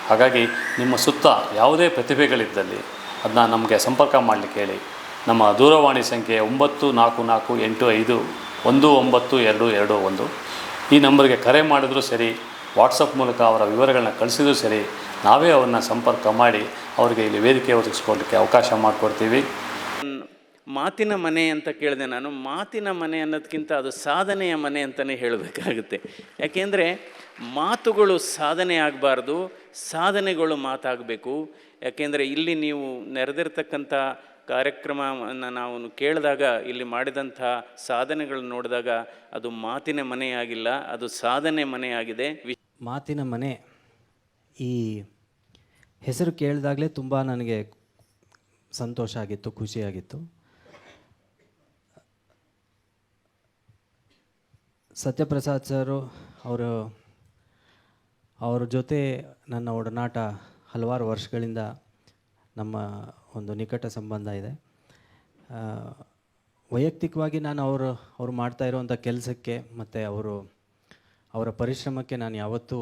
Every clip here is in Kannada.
ಹಾಗಾಗಿ ನಿಮ್ಮ ಸುತ್ತ ಯಾವುದೇ ಪ್ರತಿಭೆಗಳಿದ್ದಲ್ಲಿ ಅದನ್ನ ನಮಗೆ ಸಂಪರ್ಕ ಮಾಡಲಿಕ್ಕೆ ಹೇಳಿ. ನಮ್ಮ ದೂರವಾಣಿ ಸಂಖ್ಯೆ 9445192221. ಈ ನಂಬರ್ಗೆ ಕರೆ ಮಾಡಿದರೂ ಸರಿ, ವಾಟ್ಸಪ್ ಮೂಲಕ ಅವರ ವಿವರಗಳನ್ನ ಕಳಿಸಿದರೂ ಸರಿ, ನಾವೇ ಅವ್ರನ್ನ ಸಂಪರ್ಕ ಮಾಡಿ ಅವರಿಗೆ ಇಲ್ಲಿ ವೇದಿಕೆ ಒದಗಿಸ್ಕೊಡ್ಲಿಕ್ಕೆ ಅವಕಾಶ ಮಾಡಿಕೊಡ್ತೀವಿ. ಮಾತಿನ ಮನೆ ಅಂತ ಕೇಳಿದೆ ನಾನು. ಮಾತಿನ ಮನೆ ಅನ್ನೋದಕ್ಕಿಂತ ಅದು ಸಾಧನೆಯ ಮನೆ ಅಂತಲೇ ಹೇಳಬೇಕಾಗುತ್ತೆ. ಯಾಕೆಂದರೆ ಮಾತುಗಳು ಸಾಧನೆ ಆಗಬಾರ್ದು, ಸಾಧನೆಗಳು ಮಾತಾಗಬೇಕು. ಯಾಕೆಂದರೆ ಇಲ್ಲಿ ನೀವು ನೆರೆದಿರ್ತಕ್ಕಂಥ ಕಾರ್ಯಕ್ರಮವನ್ನು ನಾವು ಕೇಳಿದಾಗ, ಇಲ್ಲಿ ಮಾಡಿದಂಥ ಸಾಧನೆಗಳನ್ನು ನೋಡಿದಾಗ ಅದು ಮಾತಿನ ಮನೆಯಾಗಿಲ್ಲ, ಅದು ಸಾಧನೆ ಮನೆಯಾಗಿದೆ. ಮಾತಿನ ಮನೆ ಈ ಹೆಸರು ಕೇಳಿದಾಗಲೇ ತುಂಬ ನನಗೆ ಸಂತೋಷ ಆಗಿತ್ತು, ಖುಷಿಯಾಗಿತ್ತು. ಸತ್ಯಪ್ರಸಾದ್ ಸರು ಅವ್ರ ಜೊತೆ ನನ್ನ ಒಡನಾಟ ಹಲವಾರು ವರ್ಷಗಳಿಂದ ನಮ್ಮ ಒಂದು ನಿಕಟ ಸಂಬಂಧ ಇದೆ. ವೈಯಕ್ತಿಕವಾಗಿ ನಾನು ಅವರು ಮಾಡ್ತಾ ಇರುವಂಥ ಕೆಲಸಕ್ಕೆ ಮತ್ತು ಅವರ ಪರಿಶ್ರಮಕ್ಕೆ ನಾನು ಯಾವತ್ತೂ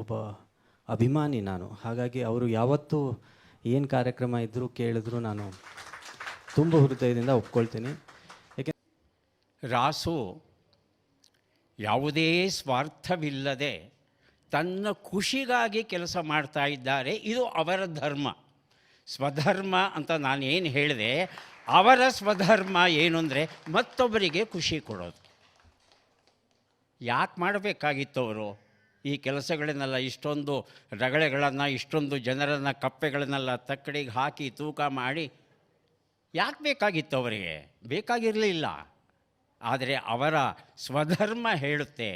ಒಬ್ಬ ಅಭಿಮಾನಿ ನಾನು. ಹಾಗಾಗಿ ಅವರು ಯಾವತ್ತೂ ಏನು ಕಾರ್ಯಕ್ರಮ ಇದ್ದರೂ ಕೇಳಿದ್ರು ನಾನು ತುಂಬ ಹೃದಯದಿಂದ ಒಪ್ಕೊಳ್ತೀನಿ. ರಾಸು ಯಾವುದೇ ಸ್ವಾರ್ಥವಿಲ್ಲದೆ ತನ್ನ ಖುಷಿಗಾಗಿ ಕೆಲಸ ಮಾಡ್ತಾ ಇದ್ದಾರೆ. ಇದು ಅವರ ಧರ್ಮ, ಸ್ವಧರ್ಮ ಅಂತ ನಾನೇನು ಹೇಳಿದೆ. ಅವರ ಸ್ವಧರ್ಮ ಏನು ಅಂದರೆ ಮತ್ತೊಬ್ಬರಿಗೆ ಖುಷಿ ಕೊಡೋದು. ಯಾಕೆ ಮಾಡಬೇಕಾಗಿತ್ತು ಅವರು ಈ ಕೆಲಸಗಳನ್ನೆಲ್ಲ? ಇಷ್ಟೊಂದು ರಗಳೆಗಳನ್ನು, ಇಷ್ಟೊಂದು ಜನರನ್ನು, ಕಪ್ಪೆಗಳನ್ನೆಲ್ಲ ತಕ್ಕಡಿಗೆ ಹಾಕಿ ತೂಕ ಮಾಡಿ ಯಾಕೆ ಬೇಕಾಗಿತ್ತು ಅವರಿಗೆ? ಬೇಕಾಗಿರಲಿಲ್ಲ. ಆದರೆ ಅವರ ಸ್ವಧರ್ಮ ಹೇಳುತ್ತೆ,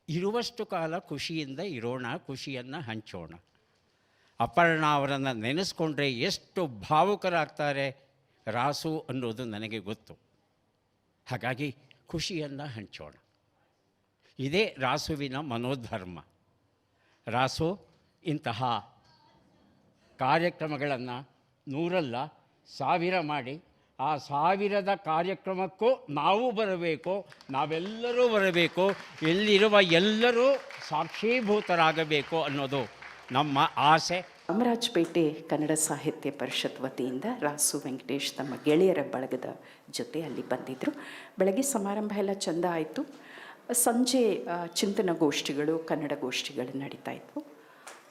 ಇರುವಷ್ಟು ಕಾಲ ಖುಷಿಯಿಂದ ಇರೋಣ, ಖುಷಿಯನ್ನು ಹಂಚೋಣ. ಅಪರ್ಣಾ ಅವರನ್ನು ನೆನೆಸ್ಕೊಂಡ್ರೆ ಎಷ್ಟು ಭಾವುಕರಾಗ್ತಾರೆ ರಾಸು ಅನ್ನೋದು ನನಗೆ ಗೊತ್ತು. ಹಾಗಾಗಿ ಖುಷಿಯನ್ನು ಹಂಚೋಣ, ಇದೇ ರಾಸುವಿನ ಮನೋಧರ್ಮ. ರಾಸು ಇಂತಹ ಕಾರ್ಯಕ್ರಮಗಳನ್ನು 100 ಅಲ್ಲ 1000 ಮಾಡಿ, ಆ 1000 ಕಾರ್ಯಕ್ರಮಕ್ಕೂ ನಾವು ಬರಬೇಕು, ನಾವೆಲ್ಲರೂ ಬರಬೇಕು, ಎಲ್ಲಿರುವ ಎಲ್ಲರೂ ಸಾಕ್ಷೀಭೂತರಾಗಬೇಕು ಅನ್ನೋದು ನಮ್ಮ ಆಸೆ. ಚಾಮರಾಜಪೇಟೆ ಕನ್ನಡ ಸಾಹಿತ್ಯ ಪರಿಷತ್ ವತಿಯಿಂದ ರಾಸು ವೆಂಕಟೇಶ್ ತಮ್ಮ ಗೆಳೆಯರ ಬಳಗದ ಜೊತೆ ಅಲ್ಲಿ ಬಂದಿದ್ದರು. ಬೆಳಗ್ಗೆ ಸಮಾರಂಭ ಎಲ್ಲ ಚೆಂದ ಆಯಿತು. ಸಂಜೆ ಚಿಂತನ ಗೋಷ್ಠಿಗಳು, ಕನ್ನಡ ಗೋಷ್ಠಿಗಳು ನಡೀತಾ ಇದ್ವು.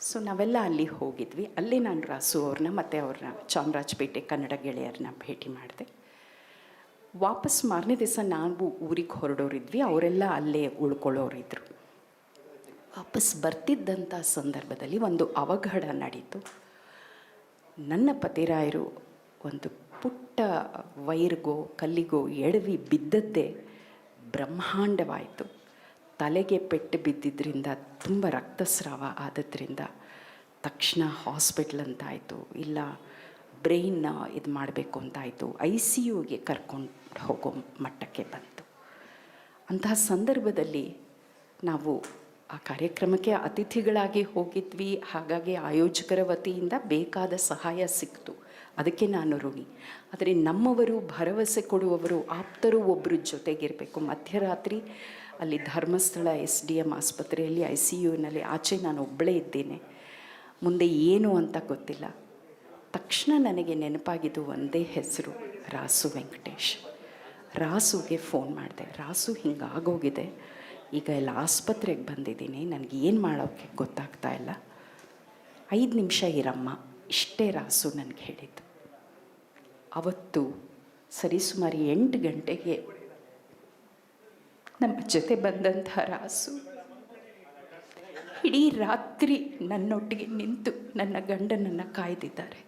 ಸೊ ನಾವೆಲ್ಲ ಅಲ್ಲಿ ಹೋಗಿದ್ವಿ. ಅಲ್ಲಿ ನಾನು ರಾಸು ಅವ್ರನ್ನ ಮತ್ತು ಅವ್ರನ್ನ ಚಾಮರಾಜಪೇಟೆ ಕನ್ನಡ ಗೆಳೆಯರನ್ನ ಭೇಟಿ ಮಾಡಿದೆ. ವಾಪಸ್ ಮಾರನೇ ದಿವಸ ನಾವು ಊರಿಗೆ ಹೊರಡೋರಿದ್ವಿ, ಅವರೆಲ್ಲ ಅಲ್ಲೇ ಉಳ್ಕೊಳ್ಳೋರಿದ್ರು. ವಾಪಸ್ ಬರ್ತಿದ್ದಂಥ ಸಂದರ್ಭದಲ್ಲಿ ಒಂದು ಅವಘಡ ನಡೀತು. ನನ್ನ ಪತಿರಾಯರು ಒಂದು ಪುಟ್ಟ ವೈರ್ಗೋ ಕಲ್ಲಿಗೋ ಎಡವಿ ಬಿದ್ದದ್ದೇ ಬ್ರಹ್ಮಾಂಡವಾಯಿತು. ತಲೆಗೆ ಪೆಟ್ಟು ಬಿದ್ದಿದ್ದರಿಂದ ತುಂಬ ರಕ್ತಸ್ರಾವ ಆದದ್ರಿಂದ ತಕ್ಷಣ ಹಾಸ್ಪಿಟ್ಲ್ ಅಂತಾಯಿತು, ಇಲ್ಲ ಬ್ರೈನ್ನ ಇದು ಮಾಡಬೇಕು ಅಂತಾಯಿತು, ICUಗೆ ಕರ್ಕೊಂಡು ಹೋಗೋ ಮಟ್ಟಕ್ಕೆ ಬಂತು. ಅಂತಹ ಸಂದರ್ಭದಲ್ಲಿ ನಾವು ಆ ಕಾರ್ಯಕ್ರಮಕ್ಕೆ ಅತಿಥಿಗಳಾಗಿ ಹೋಗಿದ್ವಿ. ಹಾಗಾಗಿ ಆಯೋಜಕರ ವತಿಯಿಂದ ಬೇಕಾದ ಸಹಾಯ ಸಿಕ್ತು, ಅದಕ್ಕೆ ನಾನು ಋಣಿ. ಆದರೆ ನಮ್ಮವರು, ಭರವಸೆ ಕೊಡುವವರು, ಆಪ್ತರು ಒಬ್ಬರು ಜೊತೆಗಿರಬೇಕು. ಮಧ್ಯರಾತ್ರಿ ಅಲ್ಲಿ ಧರ್ಮಸ್ಥಳ SDM ಆಸ್ಪತ್ರೆಯಲ್ಲಿ ICUನಲ್ಲಿ ಆಚೆ ನಾನು ಒಬ್ಬಳೇ ಇದ್ದೇನೆ. ಮುಂದೆ ಏನು ಅಂತ ಗೊತ್ತಿಲ್ಲ. ತಕ್ಷಣ ನನಗೆ ನೆನಪಾಗಿದ್ದು ಒಂದೇ ಹೆಸರು, ರಾಸು ವೆಂಕಟೇಶ್. ರಾಸುಗೆ ಫೋನ್ ಮಾಡಿದೆ. ರಾಸು ಹಿಂಗಾಗೋಗಿದೆ, ಈಗ ಎಲ್ಲ ಆಸ್ಪತ್ರೆಗೆ ಬಂದಿದ್ದೀನಿ, ನನಗೆ ಏನು ಮಾಡೋಕ್ಕೆ ಗೊತ್ತಾಗ್ತಾ ಇಲ್ಲ, 5 ನಿಮಿಷ ಇರಮ್ಮ, ಇಷ್ಟೇ ರಾಸು ನನಗೆ ಹೇಳಿದ್ದು. ಅವತ್ತು ಸರಿಸುಮಾರು 8 ಗಂಟೆಗೆ ನಮ್ಮ ಜೊತೆ ಬಂದಂಥ ರಾಸು ಇಡೀ ರಾತ್ರಿ ನನ್ನೊಟ್ಟಿಗೆ ನಿಂತು ನನ್ನ ಗಂಡನನ್ನು ಕಾಯ್ದಿದ್ದಾರೆ.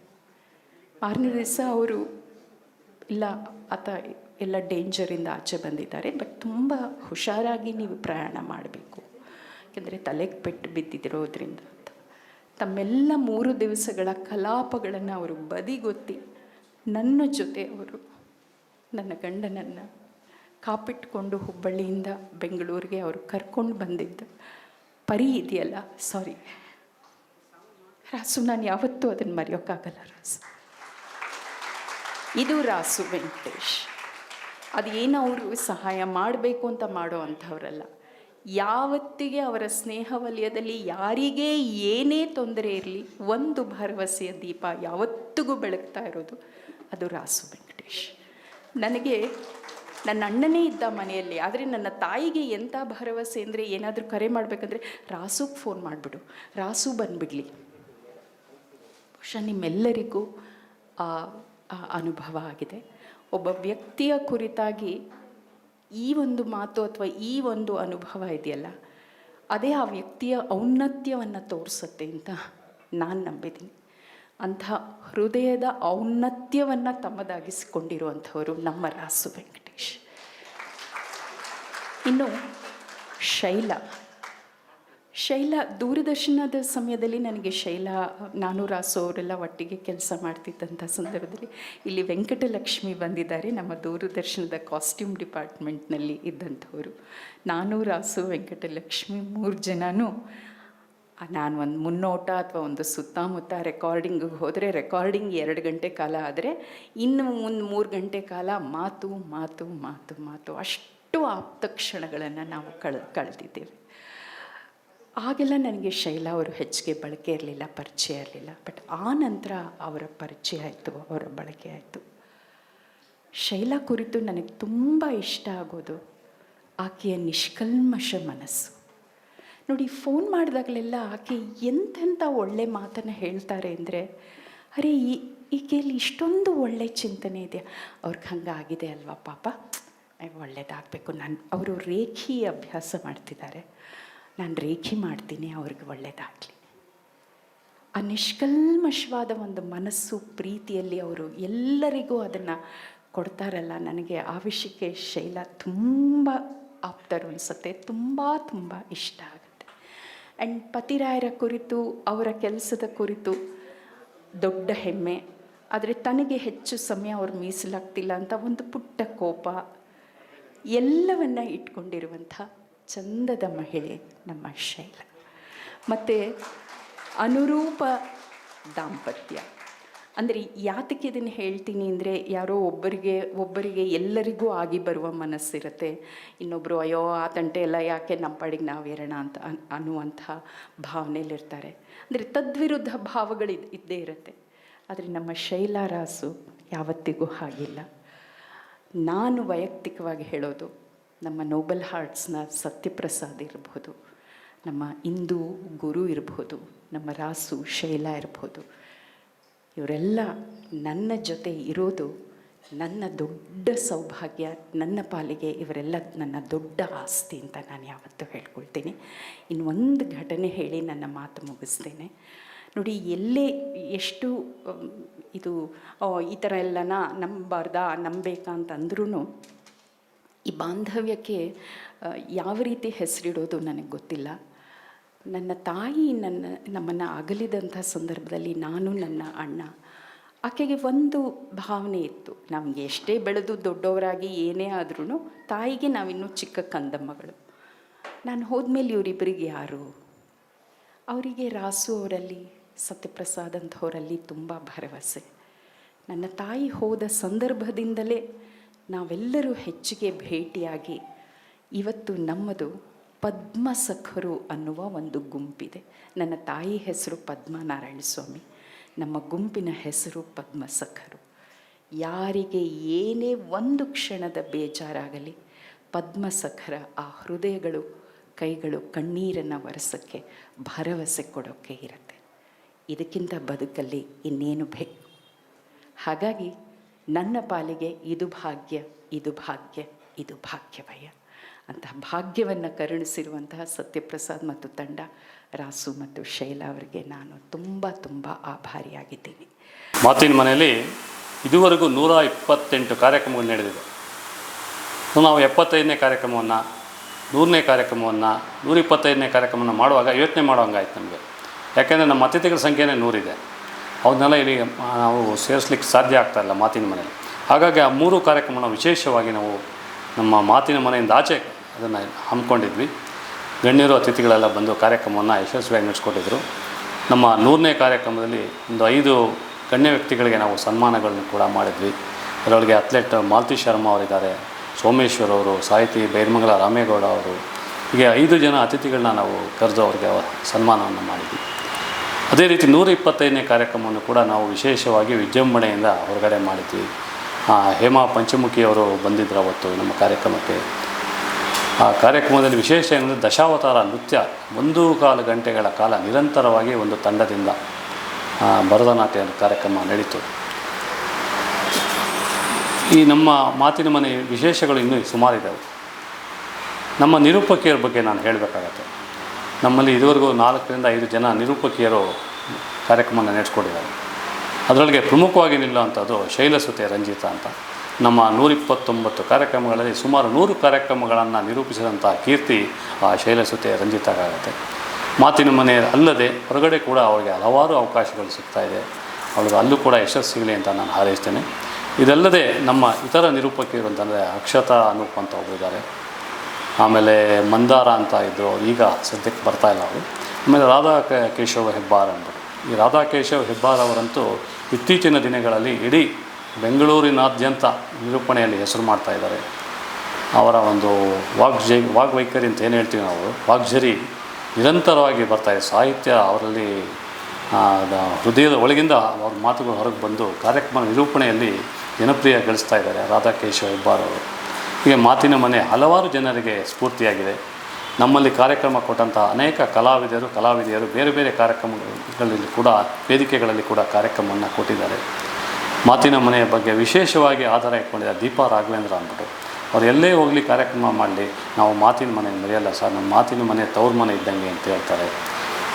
ಮಾರನೇ ದಿವಸ ಅವರು ಇಲ್ಲ ಆತ ಎಲ್ಲ ಡೇಂಜರಿಂದ ಆಚೆ ಬಂದಿದ್ದಾರೆ, ಬಟ್ ತುಂಬ ಹುಷಾರಾಗಿ ನೀವು ಪ್ರಯಾಣ ಮಾಡಬೇಕು, ಯಾಕೆಂದರೆ ತಲೆಗೆ ಪೆಟ್ಟು ಬಿದ್ದಿರೋದ್ರಿಂದ ಅಂತ. ತಮ್ಮೆಲ್ಲ 3 ದಿವಸಗಳ ಕಲಾಪಗಳನ್ನು ಅವರು ಬದಿಗೊತ್ತಿ ನನ್ನ ಜೊತೆ ಅವರು ನನ್ನ ಗಂಡನನ್ನು ಕಾಪಿಟ್ಕೊಂಡು ಹುಬ್ಬಳ್ಳಿಯಿಂದ ಬೆಂಗಳೂರಿಗೆ ಅವರು ಕರ್ಕೊಂಡು ಬಂದಿದ್ದ ಪರಿ ಇದೆಯಲ್ಲ, ಸಾರಿ ರಾಸು, ನಾನು ಯಾವತ್ತೂ ಅದನ್ನು ಮರೆಯೋಕ್ಕಾಗಲ್ಲ ರಾಸು. ಇದು ರಾಸು ವೆಂಕಟೇಶ್. ಅದೇನು ಅವರು ಸಹಾಯ ಮಾಡಬೇಕು ಅಂತ ಮಾಡೋ ಅಂಥವ್ರಲ್ಲ. ಯಾವತ್ತಿಗೆ ಅವರ ಸ್ನೇಹ ವಲಯದಲ್ಲಿ ಯಾರಿಗೇ ಏನೇ ತೊಂದರೆ ಇರಲಿ, ಒಂದು ಭರವಸೆಯ ದೀಪ ಯಾವತ್ತಿಗೂ ಬೆಳಗ್ತಾ ಇರೋದು ಅದು ರಾಸು ವೆಂಕಟೇಶ್. ನನಗೆ ನನ್ನ ಅಣ್ಣನೇ ಇದ್ದ ಮನೆಯಲ್ಲಿ, ಆದರೆ ನನ್ನ ತಾಯಿಗೆ ಎಂಥ ಭರವಸೆ ಅಂದರೆ, ಏನಾದರೂ ಕರೆ ಮಾಡಬೇಕಂದ್ರೆ ರಾಸುಗೆ ಫೋನ್ ಮಾಡಿಬಿಡು, ರಾಸು ಬಂದುಬಿಡಲಿ. ಬಹುಶಃ ನಿಮ್ಮೆಲ್ಲರಿಗೂ ಆ ಅನುಭವ ಆಗಿದೆ. ಒಬ್ಬ ವ್ಯಕ್ತಿಯ ಕುರಿತಾಗಿ ಈ ಒಂದು ಮಾತು ಅಥವಾ ಈ ಒಂದು ಅನುಭವ ಇದೆಯಲ್ಲ, ಅದೇ ಆ ವ್ಯಕ್ತಿಯ ಔನ್ನತ್ಯವನ್ನು ತೋರಿಸುತ್ತೆ ಅಂತ ನಾನು ನಂಬಿದ್ದೀನಿ. ಅಂಥ ಹೃದಯದ ಔನ್ನತ್ಯವನ್ನು ತಮ್ಮದಾಗಿಸಿಕೊಂಡಿರುವಂಥವರು ನಮ್ಮ ರಾಸು ವೆಂಕಟೇಶ್. ಇನ್ನು ಶೈಲಾ ದೂರದರ್ಶನದ ಸಮಯದಲ್ಲಿ ನನಗೆ ನಾನು ರಾಸು ಅವರೆಲ್ಲ ಒಟ್ಟಿಗೆ ಕೆಲಸ ಮಾಡ್ತಿದ್ದಂಥ ಸಂದರ್ಭದಲ್ಲಿ ಇಲ್ಲಿ ವೆಂಕಟಲಕ್ಷ್ಮಿ ಬಂದಿದ್ದಾರೆ, ನಮ್ಮ ದೂರದರ್ಶನದ ಕಾಸ್ಟ್ಯೂಮ್ ಡಿಪಾರ್ಟ್ಮೆಂಟ್ನಲ್ಲಿ ಇದ್ದಂಥವರು. ನಾನು ರಾಸು ವೆಂಕಟಲಕ್ಷ್ಮಿ 3 ಜನನೂ ನಾನು ಒಂದು ಮುನ್ನೋಟ ಅಥವಾ ಒಂದು ಸುತ್ತಮುತ್ತ ರೆಕಾರ್ಡಿಂಗಿಗೆ ಹೋದರೆ ರೆಕಾರ್ಡಿಂಗ್ 2 ಗಂಟೆ ಕಾಲ ಆದರೆ ಇನ್ನು ಒಂದು 3 ಗಂಟೆ ಕಾಲ ಮಾತು ಮಾತು ಮಾತು ಮಾತು ಅಷ್ಟು ಆಪ್ತ ಕ್ಷಣಗಳನ್ನು ನಾವು ಕಳೆದಿದ್ದೇವೆ. ಆಗೆಲ್ಲ ನನಗೆ ಶೈಲಾ ಅವರು ಹೆಚ್ಚಿಗೆ ಬಳಕೆ ಇರಲಿಲ್ಲ, ಪರಿಚಯ ಇರಲಿಲ್ಲ. ಬಟ್ ಆ ನಂತರ ಅವರ ಪರಿಚಯ ಆಯಿತು, ಅವರ ಬಳಕೆ ಆಯಿತು. ಶೈಲಾ ಕುರಿತು ನನಗೆ ತುಂಬ ಇಷ್ಟ ಆಗೋದು ಆಕೆಯ ನಿಷ್ಕಲ್ಮಶ ಮನಸ್ಸು. ನೋಡಿ, ಫೋನ್ ಮಾಡಿದಾಗಲೆಲ್ಲ ಆಕೆ ಎಂತೆಂಥ ಒಳ್ಳೆ ಮಾತನ್ನು ಹೇಳ್ತಾರೆ ಅಂದರೆ, ಅರೆ ಈಕೆಯಲ್ಲಿ ಇಷ್ಟೊಂದು ಒಳ್ಳೆ ಚಿಂತನೆ ಇದೆಯಾ, ಅವ್ರಿಗೆ ಹಂಗಾಗಿದೆ ಅಲ್ವಾ ಪಾಪ, ಒಳ್ಳೆಯದಾಗಬೇಕು. ಅವರು ರೇಖಿ ಅಭ್ಯಾಸ ಮಾಡ್ತಿದ್ದಾರೆ, ನಾನು ರೇಖಿ ಮಾಡ್ತೀನಿ, ಅವ್ರಿಗೆ ಒಳ್ಳೆಯದಾಗಲಿ. ಆ ನಿಷ್ಕಲ್ಮಶವಾದ ಒಂದು ಮನಸ್ಸು, ಪ್ರೀತಿಯಲ್ಲಿ ಅವರು ಎಲ್ಲರಿಗೂ ಅದನ್ನು ಕೊಡ್ತಾರಲ್ಲ. ನನಗೆ ಆ ವಿಷಯಕ್ಕೆ ಶೈಲಾ ತುಂಬ ಆಪ್ತರು ಅನಿಸುತ್ತೆ, ತುಂಬ ಇಷ್ಟ ಆಗುತ್ತೆ. ಆ್ಯಂಡ್ ಪತಿರಾಯರ ಕುರಿತು, ಅವರ ಕೆಲಸದ ಕುರಿತು ದೊಡ್ಡ ಹೆಮ್ಮೆ, ಆದರೆ ತನಗೆ ಹೆಚ್ಚು ಸಮಯ ಅವ್ರು ಮೀಸಲಾಗ್ತಿಲ್ಲ ಅಂತ ಒಂದು ಪುಟ್ಟ ಕೋಪ, ಎಲ್ಲವನ್ನ ಇಟ್ಕೊಂಡಿರುವಂಥ ಚಂದದ ಮಹಿಳೆ ನಮ್ಮ ಶೈಲಾ. ಮತ್ತು ಅನುರೂಪ ದಾಂಪತ್ಯ ಅಂದರೆ ಯಾತಕ್ಕೆ ಇದನ್ನು ಹೇಳ್ತೀನಿ ಅಂದರೆ, ಯಾರೋ ಒಬ್ಬರಿಗೆ ಎಲ್ಲರಿಗೂ ಆಗಿ ಬರುವ ಮನಸ್ಸಿರುತ್ತೆ, ಇನ್ನೊಬ್ಬರು ಅಯ್ಯೋ ಆ ತಂಟೆ ಎಲ್ಲ ಯಾಕೆ ನಮ್ಮ ಪಾಡಿಗೆ ನಾವು ಇರೋಣ ಅಂತ ಅನ್ನುವಂಥ ಭಾವನೆಯಲ್ಲಿರ್ತಾರೆ. ಅಂದರೆ ತದ್ವಿರುದ್ಧ ಭಾವಗಳು ಇದ್ದೇ ಇರುತ್ತೆ. ಆದರೆ ನಮ್ಮ ಶೈಲಾ ರಾಸು ಯಾವತ್ತಿಗೂ ಹಾಗಿಲ್ಲ. ನಾನು ವೈಯಕ್ತಿಕವಾಗಿ ಹೇಳೋದು, ನಮ್ಮ ನೋಬಲ್ ಹಾರ್ಟ್ಸ್ನ ಸತ್ಯಪ್ರಸಾದ್ ಇರ್ಬೋದು, ನಮ್ಮ ಇಂದು ಗುರು ಇರ್ಬೋದು, ನಮ್ಮ ರಾಸು ಶೈಲಾ ಇರ್ಬೋದು, ಇವರೆಲ್ಲ ನನ್ನ ಜೊತೆ ಇರೋದು ನನ್ನ ದೊಡ್ಡ ಸೌಭಾಗ್ಯ. ನನ್ನ ಪಾಲಿಗೆ ಇವರೆಲ್ಲ ನನ್ನ ದೊಡ್ಡ ಆಸ್ತಿ ಅಂತ ನಾನು ಯಾವತ್ತೂ ಹೇಳ್ಕೊಳ್ತೀನಿ. ಇನ್ನೊಂದು ಘಟನೆ ಹೇಳಿ ನನ್ನ ಮಾತು ಮುಗಿಸ್ತೇನೆ. ನೋಡಿ, ಎಲ್ಲೇ ಎಷ್ಟು ಈ ಥರ ಎಲ್ಲನ ನಂಬಬೇಕಾ ಅಂತಂದ್ರೂ ಈ ಬಾಂಧವ್ಯಕ್ಕೆ ಯಾವ ರೀತಿ ಹೆಸರಿಡೋದು ನನಗೆ ಗೊತ್ತಿಲ್ಲ. ನನ್ನ ತಾಯಿ ನಮ್ಮನ್ನು ಅಗಲಿದಂಥ ಸಂದರ್ಭದಲ್ಲಿ ನಾನು, ನನ್ನ ಅಣ್ಣ, ಆಕೆಗೆ ಒಂದು ಭಾವನೆ ಇತ್ತು, ನಮಗೆ ಎಷ್ಟೇ ಬೆಳೆದು ದೊಡ್ಡವರಾಗಿ ಏನೇ ಆದ್ರೂ ತಾಯಿಗೆ ನಾವಿನ್ನೂ ಚಿಕ್ಕ ಕಂದಮ್ಮಗಳು. ನಾನು ಹೋದ್ಮೇಲೆ ಇವರಿಬ್ಬರಿಗೆ ಯಾರು? ಅವರಿಗೆ ರಾಸು ಅವರಲ್ಲಿ, ಸತ್ಯಪ್ರಸಾದ್ ಅಂಥವರಲ್ಲಿ ತುಂಬ ಭರವಸೆ. ನನ್ನ ತಾಯಿ ಹೋದ ಸಂದರ್ಭದಿಂದಲೇ ನಾವೆಲ್ಲರೂ ಹೆಚ್ಚಿಗೆ ಭೇಟಿಯಾಗಿ ಇವತ್ತು ನಮ್ಮದು ಪದ್ಮಸಖರು ಅನ್ನುವ ಒಂದು ಗುಂಪಿದೆ. ನನ್ನ ತಾಯಿ ಹೆಸರು ಪದ್ಮನಾರಾಯಣ ಸ್ವಾಮಿ, ನಮ್ಮ ಗುಂಪಿನ ಹೆಸರು ಪದ್ಮಸಖರು. ಯಾರಿಗೆ ಏನೇ ಒಂದು ಕ್ಷಣದ ಬೇಜಾರಾಗಲಿ, ಪದ್ಮಸಖರ ಆ ಹೃದಯಗಳು, ಕೈಗಳು ಕಣ್ಣೀರನ್ನು ಒರೆಸೋಕ್ಕೆ, ಭರವಸೆ ಕೊಡೋಕ್ಕೆ ಇರುತ್ತೆ. ಇದಕ್ಕಿಂತ ಬದುಕಲ್ಲಿ ಇನ್ನೇನು ಬೇಕು? ಹಾಗಾಗಿ ನನ್ನ ಪಾಲಿಗೆ ಇದು ಭಾಗ್ಯ, ಇದು ಭಾಗ್ಯ, ಇದು ಭಾಗ್ಯವಯ್ಯ. ಅಂತಹ ಭಾಗ್ಯವನ್ನು ಕರುಣಿಸಿರುವಂತಹ ಸತ್ಯಪ್ರಸಾದ್ ಮತ್ತು ತಂಡ, ರಾಸು ಮತ್ತು ಶೈಲಾ ಅವರಿಗೆ ನಾನು ತುಂಬ ಆಭಾರಿಯಾಗಿದ್ದೀನಿ. ಮಾತಿನ ಮನೆಯಲ್ಲಿ ಇದುವರೆಗೂ 128 ಕಾರ್ಯಕ್ರಮಗಳು ನಡೆದಿದೆ. ನಾವು 75ನೇ ಕಾರ್ಯಕ್ರಮವನ್ನು, 100ನೇ ಕಾರ್ಯಕ್ರಮವನ್ನು, 125ನೇ ಕಾರ್ಯಕ್ರಮವನ್ನು ಮಾಡುವಾಗ ಯೋಚನೆ ಮಾಡೋಂಗಾಯ್ತು ನಮಗೆ. ಯಾಕೆಂದರೆ ನಮ್ಮ ಅತಿಥಿಗಳ ಸಂಖ್ಯೆನೇ 100 ಇದೆ. ಅವನ್ನೆಲ್ಲ ಇಲ್ಲಿ ನಾವು ಸೇರಿಸ್ಲಿಕ್ಕೆ ಸಾಧ್ಯ ಆಗ್ತಾಯಿಲ್ಲ ಮಾತಿನ ಮನೆಯಲ್ಲಿ. ಹಾಗಾಗಿ ಆ 3 ಕಾರ್ಯಕ್ರಮನ ವಿಶೇಷವಾಗಿ ನಾವು ನಮ್ಮ ಮಾತಿನ ಮನೆಯಿಂದ ಆಚೆ ಅದನ್ನು ಹಮ್ಮಿಕೊಂಡಿದ್ವಿ. ಗಣ್ಯರು ಅತಿಥಿಗಳೆಲ್ಲ ಬಂದು ಕಾರ್ಯಕ್ರಮವನ್ನು ಯಶಸ್ವಿಯಾಗಿ ನಡೆಸ್ಕೊಟ್ಟಿದ್ರು. ನಮ್ಮ 100ನೇ ಕಾರ್ಯಕ್ರಮದಲ್ಲಿ ಒಂದು 5 ಗಣ್ಯ ವ್ಯಕ್ತಿಗಳಿಗೆ ನಾವು ಸನ್ಮಾನಗಳನ್ನು ಕೂಡ ಮಾಡಿದ್ವಿ. ಅದರೊಳಗೆ ಅಥ್ಲೆಟ್ ಮಾಲತಿ ಶರ್ಮಾ ಅವರಿದ್ದಾರೆ, ಸೋಮೇಶ್ವರ್ ಅವರು, ಸಾಹಿತಿ ಬೈರ್ಮಂಗಲ ರಾಮೇಗೌಡ ಅವರು, ಹೀಗೆ 5 ಜನ ಅತಿಥಿಗಳನ್ನ ನಾವು ಕರೆದು ಅವ್ರಿಗೆ ಸನ್ಮಾನವನ್ನು ಮಾಡಿದ್ವಿ. ಅದೇ ರೀತಿ 125ನೇ ಕಾರ್ಯಕ್ರಮವನ್ನು ಕೂಡ ನಾವು ವಿಶೇಷವಾಗಿ ವಿಜೃಂಭಣೆಯಿಂದ ಹೊರಗಡೆ ಮಾಡಿದ್ವಿ. ಹೇಮಾ ಪಂಚಮುಖಿಯವರು ಬಂದಿದ್ದರು ಅವತ್ತು ನಮ್ಮ ಕಾರ್ಯಕ್ರಮಕ್ಕೆ. ಆ ಕಾರ್ಯಕ್ರಮದಲ್ಲಿ ವಿಶೇಷ ಏನಂದರೆ ದಶಾವತಾರ ನೃತ್ಯ 1.25 ಗಂಟೆಗಳ ಕಾಲ ನಿರಂತರವಾಗಿ ಒಂದು ತಂಡದಿಂದ ಭರತನಾಟ್ಯ ಕಾರ್ಯಕ್ರಮ ನಡೀತು. ಈ ನಮ್ಮ ಮಾತಿನ ಮನೆ ವಿಶೇಷಗಳು ಇನ್ನೂ ಸುಮಾರಿದ್ದಾವೆ. ನಮ್ಮ ನಿರೂಪಕಿಯರ ಬಗ್ಗೆ ನಾನು ಹೇಳಬೇಕಾಗತ್ತೆ. ನಮ್ಮಲ್ಲಿ ಇದುವರೆಗೂ 4 ರಿಂದ 5 ಜನ ನಿರೂಪಕಿಯರು ಕಾರ್ಯಕ್ರಮನ ನಡೆಸ್ಕೊಟ್ಟಿದ್ದಾರೆ. ಅದರೊಳಗೆ ಪ್ರಮುಖವಾಗಿ ನಿಲ್ಲುವಂಥದ್ದು ಶೈಲಸುತೆ ರಂಜಿತಾ ಅಂತ. ನಮ್ಮ 129 ಕಾರ್ಯಕ್ರಮಗಳಲ್ಲಿ ಸುಮಾರು 100 ಕಾರ್ಯಕ್ರಮಗಳನ್ನು ನಿರೂಪಿಸಿದಂಥ ಕೀರ್ತಿ ಆ ಶೈಲಸುತೆ ರಂಜಿತಾಗಾಗುತ್ತೆ. ಮಾತಿನ ಮನೆ ಅಲ್ಲದೆ ಹೊರಗಡೆ ಕೂಡ ಅವಳಿಗೆ ಹಲವಾರು ಅವಕಾಶಗಳು ಸಿಗ್ತಾಯಿದೆ. ಅವಳಿಗೆ ಅಲ್ಲೂ ಕೂಡ ಯಶಸ್ಸು ಸಿಗಲಿ ಅಂತ ನಾನು ಹಾರೈಸ್ತೇನೆ. ಇದಲ್ಲದೆ ನಮ್ಮ ಇತರ ನಿರೂಪಕಿಯರು ಅಂತಂದರೆ ಅಕ್ಷತಾ ಅನೂಪ್ ಅಂತ ಒಬ್ಬರಿದ್ದಾರೆ. ಆಮೇಲೆ ಮಂದಾರ ಅಂತ ಇದ್ದರು, ಅವ್ರು ಈಗ ಸದ್ಯಕ್ಕೆ ಬರ್ತಾಯಿಲ್ಲ ಅವರು. ಆಮೇಲೆ ರಾಧಾ ಕೇಶವ ಹೆಬ್ಬಾರ್ ಅಂದರು. ಈ ರಾಧಾ ಕೇಶವ ಹೆಬ್ಬಾರ್ ಅವರಂತೂ ಇತ್ತೀಚಿನ ದಿನಗಳಲ್ಲಿ ಇಡೀ ಬೆಂಗಳೂರಿನಾದ್ಯಂತ ನಿರೂಪಣೆಯಲ್ಲಿ ಹೆಸರು ಮಾಡ್ತಾಯಿದ್ದಾರೆ. ಅವರ ಒಂದು ವಾಗ್ವೈಖರಿ ಅಂತ ಏನು ಹೇಳ್ತೀವಿ ನಾವು, ವಾಗ್ಝರಿ ನಿರಂತರವಾಗಿ ಬರ್ತಾಯಿದೆ. ಸಾಹಿತ್ಯ ಅವರಲ್ಲಿ ಹೃದಯದ ಒಳಗಿಂದ ಅವ್ರ ಮಾತುಗಳು ಹೊರಗೆ ಬಂದು ಕಾರ್ಯಕ್ರಮ ನಿರೂಪಣೆಯಲ್ಲಿ ಜನಪ್ರಿಯ ಗಳಿಸ್ತಾ ಇದ್ದಾರೆ ರಾಧಾ ಕೇಶವ ಹೆಬ್ಬಾರ್ ಅವರು. ಹೀಗೆ ಮಾತಿನ ಮನೆ ಹಲವಾರು ಜನರಿಗೆ ಸ್ಫೂರ್ತಿಯಾಗಿದೆ. ನಮ್ಮಲ್ಲಿ ಕಾರ್ಯಕ್ರಮ ಕೊಟ್ಟಂಥ ಅನೇಕ ಕಲಾವಿದೆಯರು ಬೇರೆ ಬೇರೆ ಕಾರ್ಯಕ್ರಮಗಳಲ್ಲಿ ಕೂಡ ವೇದಿಕೆಗಳಲ್ಲಿ ಕೂಡ ಕಾರ್ಯಕ್ರಮವನ್ನು ಕೊಟ್ಟಿದ್ದಾರೆ. ಮಾತಿನ ಮನೆಯ ಬಗ್ಗೆ ವಿಶೇಷವಾಗಿ ಆಧಾರ ಇಟ್ಕೊಂಡಿದ್ದಾರೆ ದೀಪಾ ರಾಘವೇಂದ್ರ ಅಂದ್ಬಿಟ್ಟು. ಅವ್ರು ಎಲ್ಲೇ ಹೋಗಲಿ ಕಾರ್ಯಕ್ರಮ ಮಾಡಲಿ, ನಾವು ಮಾತಿನ ಮನೆ ಮರೆಯಲ್ಲ ಸರ್, ನಮ್ಮ ಮಾತಿನ ಮನೆ ತವ್ರ ಮನೆ ಇದ್ದಂಗೆ ಅಂತ ಹೇಳ್ತಾರೆ.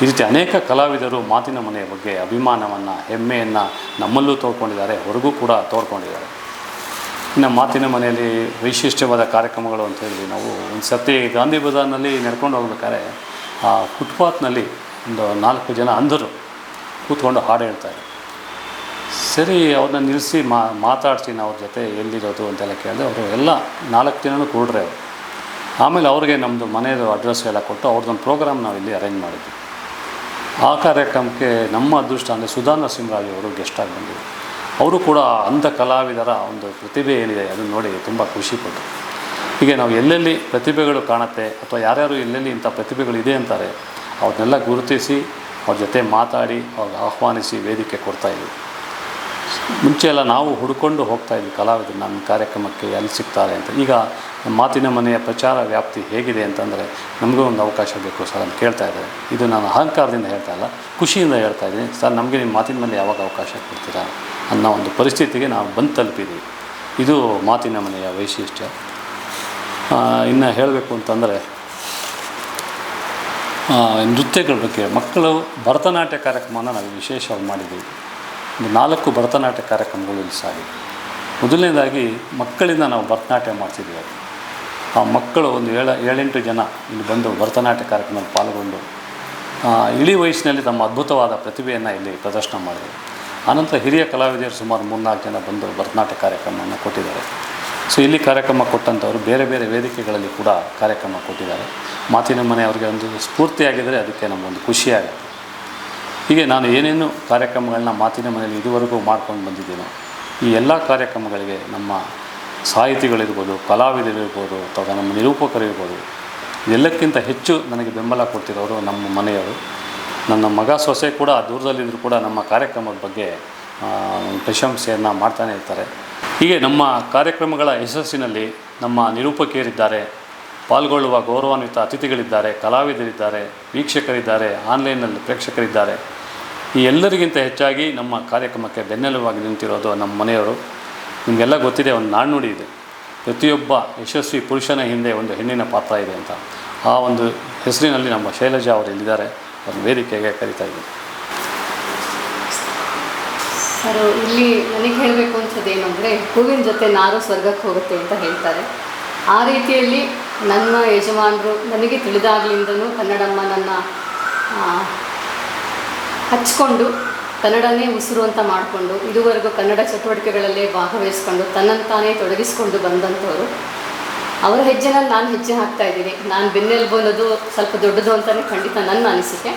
ಈ ರೀತಿ ಅನೇಕ ಕಲಾವಿದರು ಮಾತಿನ ಮನೆಯ ಬಗ್ಗೆ ಅಭಿಮಾನವನ್ನು, ಹೆಮ್ಮೆಯನ್ನು ನಮ್ಮಲ್ಲೂ ತೋಡ್ಕೊಂಡಿದ್ದಾರೆ, ಹೊರಗೂ ಕೂಡ ತೋಡ್ಕೊಂಡಿದ್ದಾರೆ. ಇನ್ನು ಮಾತಿನ ಮನೆಯಲ್ಲಿ ವೈಶಿಷ್ಟ್ಯವಾದ ಕಾರ್ಯಕ್ರಮಗಳು ಅಂತ ಹೇಳಿ ನಾವು ಒಂದು ಸರ್ತಿ ಗಾಂಧಿ ಬಜಾರ್ನಲ್ಲಿ ನಡ್ಕೊಂಡು ಹೋಗ್ಬೇಕಾದ್ರೆ ಆ ಫುಟ್ಪಾತ್ನಲ್ಲಿ ಒಂದು 4 ಜನ ಅಂಧರು ಕೂತ್ಕೊಂಡು ಹಾಡು ಹೇಳ್ತಾರೆ. ಸರಿ, ಅವ್ರನ್ನ ನಿಲ್ಲಿಸಿ ಮಾತಾಡಿಸಿ ನಾವು ಅವ್ರ ಜೊತೆ ಎಲ್ಲಿರೋದು ಅಂತೆಲ್ಲ ಕೇಳಿದೆ. ಅವರು ಎಲ್ಲ 4 ಜನನೂ ಕೂಡ್ರೆ ಅವರು. ಆಮೇಲೆ ಅವ್ರಿಗೆ ನಮ್ಮದು ಮನೆಯದು ಅಡ್ರೆಸ್ ಎಲ್ಲ ಕೊಟ್ಟು ಅವ್ರದ್ದೊಂದು ಪ್ರೋಗ್ರಾಮ್ ನಾವು ಇಲ್ಲಿ ಅರೇಂಜ್ ಮಾಡಿದ್ವಿ. ಆ ಕಾರ್ಯಕ್ರಮಕ್ಕೆ ನಮ್ಮ ಅದೃಷ್ಟ ಅಂದರೆ ಸುಧಾ ನರಸಿಂಹರಾಜ್ ಅವರು ಗೆಸ್ಟಾಗಿ ಬಂದಿದ್ದರು. ಅವರು ಕೂಡ ಅಂಧ ಕಲಾವಿದರ ಒಂದು ಪ್ರತಿಭೆ ಏನಿದೆ ಅದನ್ನು ನೋಡಿ ತುಂಬ ಖುಷಿಪಟ್ಟರು. ಹೀಗೆ ನಾವು ಎಲ್ಲೆಲ್ಲಿ ಪ್ರತಿಭೆಗಳು ಕಾಣುತ್ತೆ ಅಥವಾ ಯಾರ್ಯಾರು ಎಲ್ಲೆಲ್ಲಿ ಇಂಥ ಪ್ರತಿಭೆಗಳಿದೆ ಅಂತಾರೆ ಅವ್ರನ್ನೆಲ್ಲ ಗುರುತಿಸಿ ಅವ್ರ ಜೊತೆ ಮಾತಾಡಿ ಅವ್ರಿಗೆ ಆಹ್ವಾನಿಸಿ ವೇದಿಕೆ ಕೊಡ್ತಾಯಿದ್ವಿ. ಮುಂಚೆ ಎಲ್ಲ ನಾವು ಹುಡ್ಕೊಂಡು ಹೋಗ್ತಾಯಿದ್ವಿ ಕಲಾವಿದರು ನಮ್ಮ ಕಾರ್ಯಕ್ರಮಕ್ಕೆ ಎಲ್ಲಿ ಸಿಗ್ತಾರೆ ಅಂತ. ಈಗ ಮಾತಿನ ಮನೆಯ ಪ್ರಚಾರ ವ್ಯಾಪ್ತಿ ಹೇಗಿದೆ ಅಂತಂದರೆ ನಮಗೂ ಒಂದು ಅವಕಾಶ ಬೇಕು ಸರ್ ಅಂತ ಕೇಳ್ತಾ ಇದ್ದಾರೆ. ಇದು ನಾನು ಅಹಂಕಾರದಿಂದ ಹೇಳ್ತಾ ಇಲ್ಲ, ಖುಷಿಯಿಂದ ಹೇಳ್ತಾ ಇದ್ದೀನಿ. ಸರ್, ನಮಗೆ ನಿಮ್ಮ ಮಾತಿನ ಮನೆ ಯಾವಾಗ ಅವಕಾಶ ಕೊಡ್ತೀರಾ ಅನ್ನೋ ಒಂದು ಪರಿಸ್ಥಿತಿಗೆ ನಾವು ಬಂದು ತಲುಪಿದ್ದೀವಿ. ಇದು ಮಾತಿನ ಮನೆಯ ವೈಶಿಷ್ಟ್ಯ. ಇನ್ನು ಹೇಳಬೇಕು ಅಂತಂದರೆ ನೃತ್ಯಗಳ ಬಗ್ಗೆ ಮಕ್ಕಳು ಭರತನಾಟ್ಯ ಕಾರ್ಯಕ್ರಮನ ನಾವು ವಿಶೇಷವಾಗಿ ಮಾಡಿದ್ದೀವಿ. ಒಂದು 4 ಭರತನಾಟ್ಯ ಕಾರ್ಯಕ್ರಮಗಳು ಇಲ್ಲಿ ಸಾಗಿದೆ. ಮೊದಲನೇದಾಗಿ ಮಕ್ಕಳಿಂದ ನಾವು ಭರತನಾಟ್ಯ ಮಾಡ್ತಿದ್ದೀವಿ. ಆ ಮಕ್ಕಳು ಒಂದು 7-8 ಜನ ಇಲ್ಲಿ ಬಂದು ಭರತನಾಟ್ಯ ಕಾರ್ಯಕ್ರಮದಲ್ಲಿ ಪಾಲ್ಗೊಂಡು ಇಳಿ ವಯಸ್ಸಿನಲ್ಲಿ ತಮ್ಮ ಅದ್ಭುತವಾದ ಪ್ರತಿಭೆಯನ್ನು ಇಲ್ಲಿ ಪ್ರದರ್ಶನ ಮಾಡಿದರು. ಆನಂತರ ಹಿರಿಯ ಕಲಾವಿದರು ಸುಮಾರು 3-4 ಜನ ಬಂದು ಭರತನಾಟ್ಯ ಕಾರ್ಯಕ್ರಮವನ್ನು ಕೊಟ್ಟಿದ್ದಾರೆ. ಸೊ ಇಲ್ಲಿ ಕಾರ್ಯಕ್ರಮ ಕೊಟ್ಟಂಥವರು ಬೇರೆ ಬೇರೆ ವೇದಿಕೆಗಳಲ್ಲಿ ಕೂಡ ಕಾರ್ಯಕ್ರಮ ಕೊಟ್ಟಿದ್ದಾರೆ. ಮಾತಿನ ಮನೆ ಅವರಿಗೆ ಒಂದು ಸ್ಫೂರ್ತಿಯಾಗಿದ್ದರೆ ಅದಕ್ಕೆ ನಮಗೊಂದು ಖುಷಿಯಾಗುತ್ತೆ. ಹೀಗೆ ನಾನು ಏನೇನು ಕಾರ್ಯಕ್ರಮಗಳನ್ನ ಮಾತಿನ ಮನೆಯಲ್ಲಿ ಇದುವರೆಗೂ ಮಾಡ್ಕೊಂಡು ಬಂದಿದ್ದೀನೋ ಈ ಎಲ್ಲ ಕಾರ್ಯಕ್ರಮಗಳಿಗೆ ನಮ್ಮ ಸಾಹಿತಿಗಳಿರ್ಬೋದು, ಕಲಾವಿದರಿರ್ಬೋದು ಅಥವಾ ನಮ್ಮ ನಿರೂಪಕರಿರ್ಬೋದು, ಎಲ್ಲಕ್ಕಿಂತ ಹೆಚ್ಚು ನನಗೆ ಬೆಂಬಲ ಕೊಡ್ತಿರೋರು ನಮ್ಮ ಮನೆಯವರು. ನನ್ನ ಮಗ ಸೊಸೆ ಕೂಡ ದೂರದಲ್ಲಿದ್ದರೂ ಕೂಡ ನಮ್ಮ ಕಾರ್ಯಕ್ರಮದ ಬಗ್ಗೆ ಪ್ರಶಂಸೆಯನ್ನು ಮಾಡ್ತಾನೆ ಇರ್ತಾರೆ. ಹೀಗೆ ನಮ್ಮ ಕಾರ್ಯಕ್ರಮಗಳ ಯಶಸ್ಸಿನಲ್ಲಿ ನಮ್ಮ ನಿರೂಪಕಿಯರಿದ್ದಾರೆ, ಪಾಲ್ಗೊಳ್ಳುವ ಗೌರವಾನ್ವಿತ ಅತಿಥಿಗಳಿದ್ದಾರೆ, ಕಲಾವಿದರಿದ್ದಾರೆ, ವೀಕ್ಷಕರಿದ್ದಾರೆ, ಆನ್ಲೈನಲ್ಲಿ ಪ್ರೇಕ್ಷಕರಿದ್ದಾರೆ. ಈ ಎಲ್ಲರಿಗಿಂತ ಹೆಚ್ಚಾಗಿ ನಮ್ಮ ಕಾರ್ಯಕ್ರಮಕ್ಕೆ ಬೆನ್ನೆಲುಬಾಗಿ ನಿಂತಿರೋದು ನಮ್ಮ ಮನೆಯವರು. ನಿಮಗೆಲ್ಲ ಗೊತ್ತಿದೆ, ಒಂದು ನಾಣ್ಣುಡಿ ಇದೆ, ಪ್ರತಿಯೊಬ್ಬ ಯಶಸ್ವಿ ಪುರುಷನ ಹಿಂದೆ ಒಂದು ಹೆಣ್ಣಿನ ಪಾತ್ರ ಇದೆ ಅಂತ. ಆ ಒಂದು ಹೆಸರಿನಲ್ಲಿ ನಮ್ಮ ಶೈಲಜಾ ಅವರು ಇಲ್ಲಿದ್ದಾರೆ, ಅವ್ರ ವೇದಿಕೆಗೆ ಕರೀತಾ ಇದ್ದೀನಿ. ಸರ್, ಇಲ್ಲಿ ನನಗೆ ಹೇಳಬೇಕು ಅನ್ಸೋದೇನು ಅಂದರೆ ಹೂವಿನ ಜೊತೆ ನಾರು ಸ್ವರ್ಗಕ್ಕೆ ಹೋಗುತ್ತೆ ಅಂತ ಹೇಳ್ತಾರೆ. ಆ ರೀತಿಯಲ್ಲಿ ನನ್ನ ಯಜಮಾನರು ನನಗೆ ತಿಳಿದಾಗಲಿಂದನೂ ಕನ್ನಡಮ್ಮ ನನ್ನ ಹಚ್ಕೊಂಡು ಕನ್ನಡನೇ ಉಸಿರು ಅಂತ ಮಾಡಿಕೊಂಡು ಇದುವರೆಗೂ ಕನ್ನಡ ಚಟುವಟಿಕೆಗಳಲ್ಲೇ ಭಾಗವಹಿಸ್ಕೊಂಡು ತನ್ನಂತಾನೇ ತೊಡಗಿಸ್ಕೊಂಡು ಬಂದಂಥವರು. ಅವರ ಹೆಜ್ಜೆನಲ್ಲಿ ನಾನು ಹೆಜ್ಜೆ ಹಾಕ್ತಾಯಿದ್ದೀನಿ. ನಾನು ಬೆನ್ನೆಲುಬು ಅನ್ನೋದು ಸ್ವಲ್ಪ ದೊಡ್ಡದು ಅಂತಲೇ ಖಂಡಿತ ನನ್ನ ಅನಿಸಿಕೆ.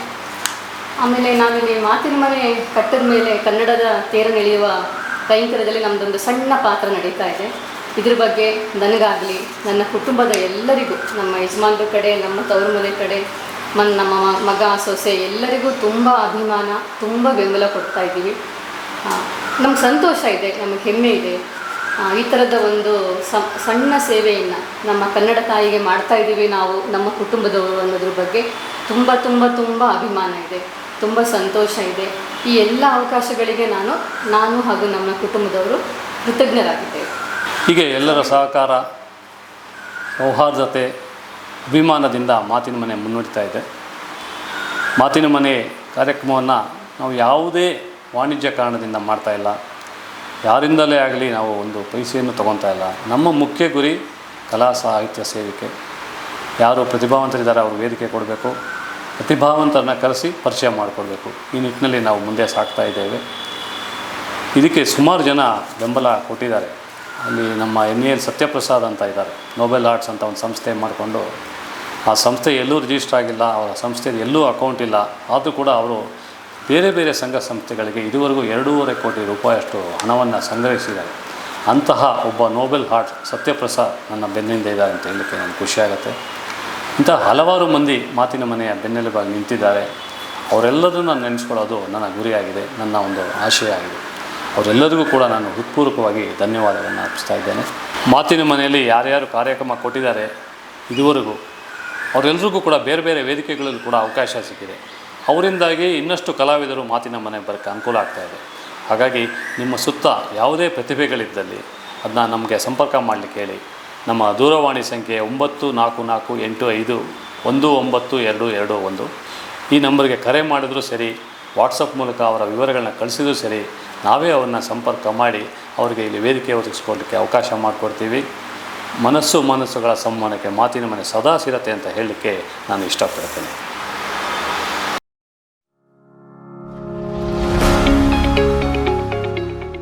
ಆಮೇಲೆ ನಾವಿಲ್ಲಿ ಮಾತಿನ ಮನೆ ಕಟ್ಟದ ಮೇಲೆ ಕನ್ನಡದ ತೇರನೆಳೆಯುವ ಕೈಂಕರ್ಯದಲ್ಲಿ ನಮ್ಮದೊಂದು ಸಣ್ಣ ಪಾತ್ರ ನಡೀತಾ ಇದೆ. ಇದ್ರ ಬಗ್ಗೆ ನನಗಾಗಲಿ ನನ್ನ ಕುಟುಂಬದ ಎಲ್ಲರಿಗೂ, ನಮ್ಮ ಯಜಮಾನ್ರ ಕಡೆ, ನಮ್ಮ ತವರು ಮನೆ ಕಡೆ, ನಮ್ಮ ಮಗ ಸೊಸೆ ಎಲ್ಲರಿಗೂ ತುಂಬ ಅಭಿಮಾನ, ತುಂಬ ಬೆಂಬಲ ಕೊಡ್ತಾ ಇದ್ದೀವಿ. ನಮ್ಗೆ ಸಂತೋಷ ಇದೆ, ನಮಗೆ ಹೆಮ್ಮೆ ಇದೆ. ಈ ಥರದ ಒಂದು ಸಣ್ಣ ಸೇವೆಯನ್ನು ನಮ್ಮ ಕನ್ನಡ ತಾಯಿಗೆ ಮಾಡ್ತಾ ಇದ್ದೀವಿ ನಾವು, ನಮ್ಮ ಕುಟುಂಬದವರು ಅನ್ನೋದ್ರ ಬಗ್ಗೆ ತುಂಬ ತುಂಬ ತುಂಬ ಅಭಿಮಾನ ಇದೆ, ತುಂಬ ಸಂತೋಷ ಇದೆ. ಈ ಎಲ್ಲ ಅವಕಾಶಗಳಿಗೆ ನಾನು ಹಾಗೂ ನಮ್ಮ ಕುಟುಂಬದವರು ಕೃತಜ್ಞರಾಗಿದ್ದೇವೆ. ಹೀಗೆ ಎಲ್ಲರ ಸಹಕಾರ, ಸೌಹಾರ್ದತೆ, ಅಭಿಮಾನದಿಂದ ಮಾತಿನ ಮನೆ ಮುನ್ನಡೆತಾ ಇದೆ. ಮಾತಿನ ಮನೆ ಕಾರ್ಯಕ್ರಮವನ್ನು ನಾವು ಯಾವುದೇ ವಾಣಿಜ್ಯ ಕಾರಣದಿಂದ ಮಾಡ್ತಾಯಿಲ್ಲ, ಯಾರಿಂದಲೇ ಆಗಲಿ ನಾವು ಒಂದು ಪೈಸೆಯನ್ನು ತೊಗೊತಾ ಇಲ್ಲ. ನಮ್ಮ ಮುಖ್ಯ ಗುರಿ ಕಲಾ ಸಾಹಿತ್ಯ ಸೇವಿಕೆ. ಯಾರು ಪ್ರತಿಭಾವಂತರಿದ್ದಾರೆ ಅವರು ವೇದಿಕೆ ಕೊಡಬೇಕು, ಪ್ರತಿಭಾವಂತರನ್ನ ಕರೆಸಿ ಪರಿಚಯ ಮಾಡಿಕೊಡ್ಬೇಕು. ಈ ನಿಟ್ಟಿನಲ್ಲಿ ನಾವು ಮುಂದೆ ಸಾಗ್ತಾ ಇದ್ದೇವೆ. ಇದಕ್ಕೆ ಸುಮಾರು ಜನ ಬೆಂಬಲ ಕೊಟ್ಟಿದ್ದಾರೆ. ಅಲ್ಲಿ ನಮ್ಮ NAL ಸತ್ಯಪ್ರಸಾದ್ ಅಂತ ಇದ್ದಾರೆ, ನೋಬೆಲ್ ಆರ್ಟ್ಸ್ ಅಂತ ಒಂದು ಸಂಸ್ಥೆ ಮಾಡಿಕೊಂಡು, ಆ ಸಂಸ್ಥೆ ಎಲ್ಲೂ ರಿಜಿಸ್ಟರ್ ಆಗಿಲ್ಲ, ಅವರ ಸಂಸ್ಥೆಯಲ್ಲಿ ಎಲ್ಲೂ ಅಕೌಂಟ್ ಇಲ್ಲ. ಆದರೂ ಕೂಡ ಅವರು ಬೇರೆ ಬೇರೆ ಸಂಘ ಸಂಸ್ಥೆಗಳಿಗೆ ಇದುವರೆಗೂ 2.5 ಕೋಟಿ ರೂಪಾಯಿಯಷ್ಟು ಹಣವನ್ನು ಸಂಗ್ರಹಿಸಿದ್ದಾರೆ. ಅಂತಹ ಒಬ್ಬ ನೋಬೆಲ್ ಆರ್ಟ್ಸ್ ಸತ್ಯಪ್ರಸಾದ್ ನನ್ನ ಬೆನ್ನಿಂದ ಇದ್ದಾರೆ ಅಂತ ಹೇಳಲಿಕ್ಕೆ ನನಗೆ ಖುಷಿಯಾಗುತ್ತೆ. ಇಂಥ ಹಲವಾರು ಮಂದಿ ಮಾತಿನ ಮನೆಯ ಬೆನ್ನೆಲುಬಾಗಿ ನಿಂತಿದ್ದಾರೆ. ಅವರೆಲ್ಲರನ್ನು ನೆನೆಸ್ಕೊಳ್ಳೋದು ನನ್ನ ಗುರಿಯಾಗಿದೆ, ನನ್ನ ಒಂದು ಆಶಯ ಆಗಿದೆ. ಅವರೆಲ್ಲರಿಗೂ ಕೂಡ ನಾನು ಹೃತ್ಪೂರ್ವಕವಾಗಿ ಧನ್ಯವಾದಗಳನ್ನು ಅರ್ಪಿಸ್ತಾ ಇದ್ದೇನೆ. ಮಾತಿನ ಮನೆಯಲ್ಲಿ ಯಾರ್ಯಾರು ಕಾರ್ಯಕ್ರಮ ಕೊಟ್ಟಿದ್ದಾರೆ ಇದುವರೆಗೂ, ಅವರೆಲ್ಲರಿಗೂ ಕೂಡ ಬೇರೆ ಬೇರೆ ವೇದಿಕೆಗಳಲ್ಲಿ ಕೂಡ ಅವಕಾಶ ಸಿಕ್ಕಿದೆ. ಅವರಿಂದಾಗಿ ಇನ್ನಷ್ಟು ಕಲಾವಿದರು ಮಾತಿನ ಮನೆ ಬರೋಕ್ಕೆ ಅನುಕೂಲ ಆಗ್ತಾಯಿದೆ. ಹಾಗಾಗಿ ನಿಮ್ಮ ಸುತ್ತ ಯಾವುದೇ ಪ್ರತಿಭೆಗಳಿದ್ದಲ್ಲಿ ಅದನ್ನ ನಮಗೆ ಸಂಪರ್ಕ ಮಾಡಲಿಕ್ಕೆ ಹೇಳಿ. ನಮ್ಮ ದೂರವಾಣಿ ಸಂಖ್ಯೆ 9448519221. ಈ ನಂಬರ್ಗೆ ಕರೆ ಮಾಡಿದರೂ ಸರಿ, ವಾಟ್ಸಪ್ ಮೂಲಕ ಅವರ ವಿವರಗಳನ್ನ ಕಳಿಸಿದರೂ ಸರಿ, ನಾವೇ ಅವ್ರನ್ನ ಸಂಪರ್ಕ ಮಾಡಿ ಅವರಿಗೆ ಇಲ್ಲಿ ವೇದಿಕೆ ಒದಗಿಸ್ಕೊಡ್ಲಿಕ್ಕೆ ಅವಕಾಶ ಮಾಡಿಕೊಡ್ತೀವಿ. ಮನಸ್ಸುಗಳ ಸಂವಹನಕ್ಕೆ ಮಾತಿನ ಮನೆ ಸದಾ ಸಿರತೆ ಅಂತ ಹೇಳಲಿಕ್ಕೆ ನಾನು ಇಷ್ಟಪಡ್ತೇನೆ.